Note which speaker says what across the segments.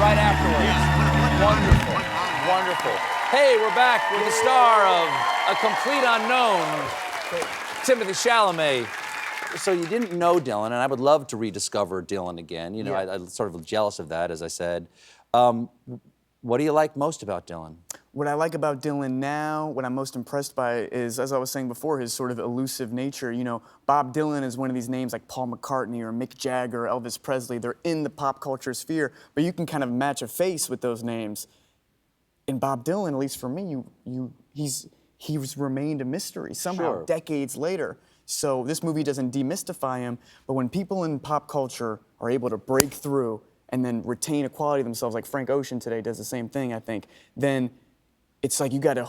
Speaker 1: right afterwards. Wonderful. Wonderful. Hey, we're back with the star of A Complete Unknown, Timothée Chalamet. So you didn't know Dylan, and I would love to rediscover Dylan again. You know, I'm sort of jealous of that, as I said. What do you like most about Dylan?
Speaker 2: What I like about Dylan now, what I'm most impressed by is, as I was saying before, his sort of elusive nature. You know, Bob Dylan is one of these names like Paul McCartney or Mick Jagger or Elvis Presley. They're in the pop culture sphere, but you can kind of match a face with those names. In Bob Dylan, at least for me, he's remained a mystery somehow decades later. So this movie doesn't demystify him, but when people in pop culture are able to break through and then retain a quality of themselves, like Frank Ocean today does the same thing, I think, then it's like you gotta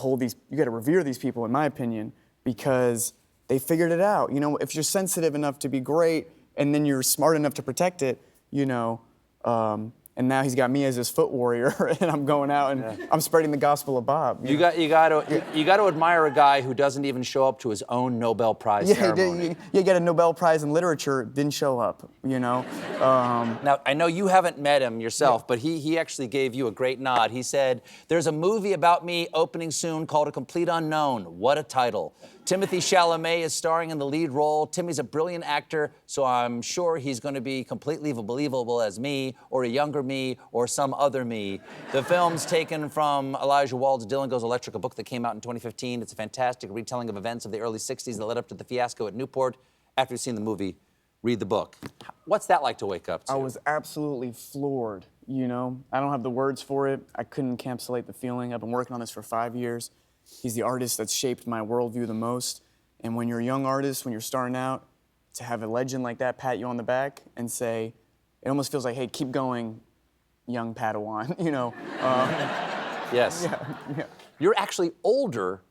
Speaker 2: revere these people, in my opinion, because they figured it out. You know, if you're sensitive enough to be great and then you're smart enough to protect it, you know, and now he's got me as his foot warrior, and I'm going out and I'm spreading the gospel of Bob. You
Speaker 1: got to admire a guy who doesn't even show up to his own Nobel Prize ceremony.
Speaker 2: You get a Nobel Prize in literature, didn't show up. You know.
Speaker 1: Now I know you haven't met him yourself, but he actually gave you a great nod. He said, "There's a movie about me opening soon called A Complete Unknown. What a title! Timothée Chalamet is starring in the lead role. Timmy's a brilliant actor, so I'm sure he's going to be completely believable as me, or a younger me, or some other me." The film's taken from Elijah Wald's Dylan Goes Electric, a book that came out in 2015. It's a fantastic retelling of events of the early 60s that led up to the fiasco at Newport. After you've seen the movie, read the book. What's that like to wake up to?
Speaker 2: I was absolutely floored, you know? I don't have the words for it. I couldn't encapsulate the feeling. I've been working on this for 5 years. He's the artist that's shaped my worldview the most. And when you're a young artist, when you're starting out, to have a legend like that pat you on the back and say, it almost feels like, hey, keep going, young Padawan, you know?
Speaker 1: Yes.
Speaker 2: Yeah.
Speaker 1: You're actually older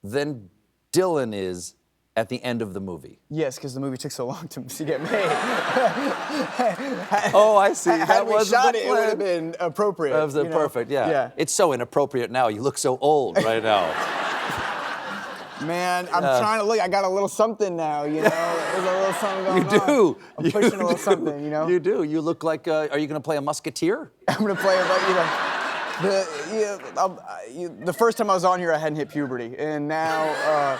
Speaker 1: than Dylan is at the end of the movie.
Speaker 2: Yes, because the movie took so long to get made.
Speaker 1: Oh, I see.
Speaker 2: Had we shot it, it would have been appropriate.
Speaker 1: That was perfect, yeah. It's so inappropriate now. You look so old right now.
Speaker 2: Man, I'm trying to look. I got a little something now, you know? There's a little something going on.
Speaker 1: You do.
Speaker 2: I'm pushing a little something, you know?
Speaker 1: You do. You look like, are you going to play a musketeer?
Speaker 2: I'm going to play the first time I was on here, I hadn't hit puberty. And now...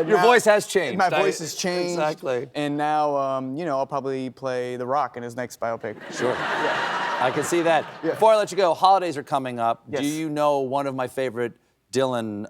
Speaker 1: Your voice has changed.
Speaker 2: My voice has changed.
Speaker 1: Exactly.
Speaker 2: And now, you know, I'll probably play The Rock in his next biopic.
Speaker 1: Sure.
Speaker 2: Yeah.
Speaker 1: I can see that. Yeah. Before I let you go, holidays are coming up.
Speaker 2: Yes.
Speaker 1: Do you know one of my favorite Dylan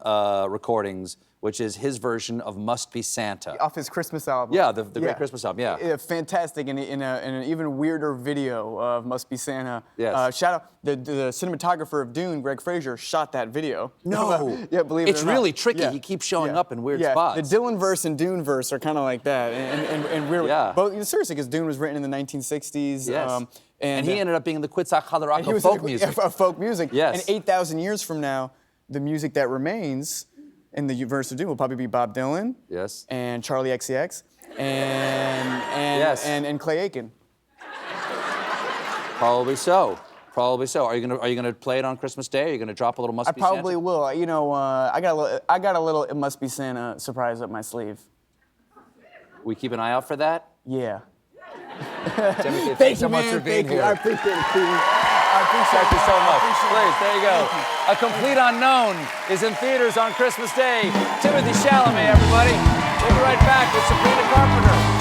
Speaker 1: recordings, which is his version of Must Be Santa?
Speaker 2: Off his Christmas album.
Speaker 1: Yeah, the great Christmas album, yeah.
Speaker 2: Fantastic, in an even weirder video of Must Be Santa.
Speaker 1: Yes.
Speaker 2: Shout out, the cinematographer of Dune, Greg Fraser, shot that video.
Speaker 1: No.
Speaker 2: Yeah, believe it or not.
Speaker 1: It's really tricky.
Speaker 2: Yeah.
Speaker 1: He keeps showing up in weird spots.
Speaker 2: The Dylan verse and Dune verse are kind of like that, and weird.
Speaker 1: Yeah.
Speaker 2: Both, seriously, because Dune was written in the 1960s.
Speaker 1: Yes. And he ended up being the Quetzalcoatl of folk music.
Speaker 2: Folk music.
Speaker 1: Yes.
Speaker 2: And 8,000 years from now, the music that remains in the verse of Dune will probably be Bob Dylan.
Speaker 1: Yes.
Speaker 2: And Charlie XCX. And Clay Aiken.
Speaker 1: Probably so. Probably so. Are you gonna play it on Christmas Day? Are you gonna drop a little Must Be Santa?
Speaker 2: I probably will. You know, I got a little It Must Be Santa surprise up my sleeve.
Speaker 1: We keep an eye out for that?
Speaker 2: Yeah.
Speaker 1: Timothy, thanks so much for being here.
Speaker 2: I appreciate it, Steve.
Speaker 1: Thank you so much. Please, there you go. A Complete Unknown is in theaters on Christmas Day. Timothée Chalamet, everybody. We'll be right back with Sabrina Carpenter.